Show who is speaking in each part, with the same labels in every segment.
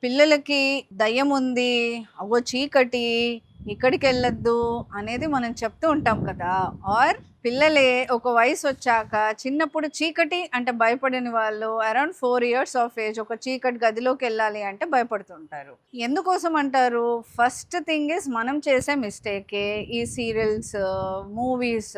Speaker 1: పిల్లలకి దయ్యం ఉంది, అవ్వో చీకటి, ఇక్కడికెళ్ళొద్దు అనేది మనం చెప్తూ ఉంటాం కదా! ఆర్ పిల్లలే ఒక వయసొచ్చాక చిన్నప్పుడు చీకటి అంటే భయపడని వాళ్ళు అరౌండ్ 4 ఇయర్స్ ఆఫ్ ఏజ్ ఒక చీకటి గదిలోకెళ్ళాలి అంటే భయపడుతుంటారు. ఎందుకోసం అంటారు? ఫస్ట్ థింగ్ ఈజ్ మనం చేసే మిస్టేకే ఈ సీరియల్స్, మూవీస్,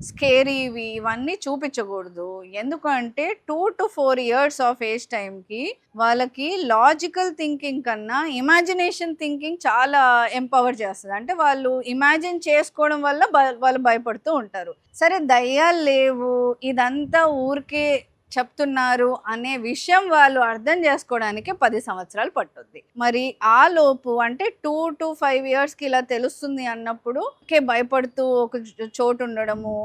Speaker 1: స్కేరీవి ఇవన్నీ చూపించకూడదు. ఎందుకంటే 2-4 ఇయర్స్ ఆఫ్ ఏజ్ టైంకి వాళ్ళకి లాజికల్ థింకింగ్ కన్నా ఇమాజినేషన్ థింకింగ్ చాలా ఎంపవర్ చేస్తది. అంటే వాళ్ళు ఇమాజిన్ చేసుకోవడం వల్ల వాళ్ళు భయపడుతూ ఉంటారు. సరే దయ్యాలు లేవు, ఇదంతా ఊరికే చెప్తున్నారు అనే విషయం వాళ్ళు అర్థం చేసుకోవడానికి 10 సంవత్సరాలు పట్టుద్ది. మరి ఆ లోపు అంటే 2-5 ఇయర్స్‌కి ఇలా తెలుస్తుంది అన్నప్పుడు భయపడుతూ ఒక చోటు ఉండడము,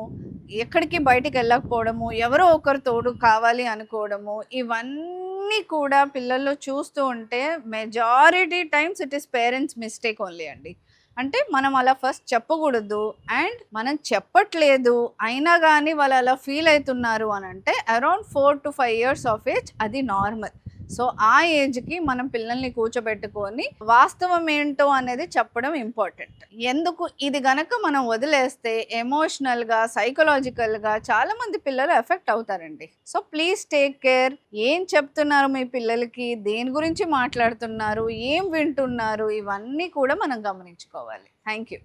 Speaker 1: ఎక్కడికి బయటికెళ్ళకపోవడము, ఎవరో ఒకరు తోడు కావాలి అనుకోవడము, ఇవన్నీ కూడా పిల్లల్లో చూస్తూ ఉంటే majority times it is parents mistake only అండి. అంటే మనం అలా ఫస్ట్ చెప్పకూడదు. అండ్ మనం చెప్పట్లేదు అయినా గానీ వాళ్ళు అలా ఫీల్ అవుతున్నారు అని అంటే అరౌండ్ 4-5 ఇయర్స్ ఆఫ్ ఏజ్ అది నార్మల్. సో ఆ ఏజ్‌కి మనం పిల్లల్ని కూర్చోబెట్టుకొని వాస్తవం ఏంటో అనేది చెప్పడం ఇంపార్టెంట్. ఎందుకు ఇది గనక మనం వదిలేస్తే ఎమోషనల్‌గా, సైకలాజికల్‌గా చాలామంది పిల్లలు ఎఫెక్ట్ అవుతారండి. So please take care. ఏం చెప్తున్నారు మీ పిల్లలకి? దేని గురించి మాట్లాడుతున్నారు? ఏం వింటున్నారు? ఇవన్నీ కూడా మనం గమనించుకోవాలి. Thank you.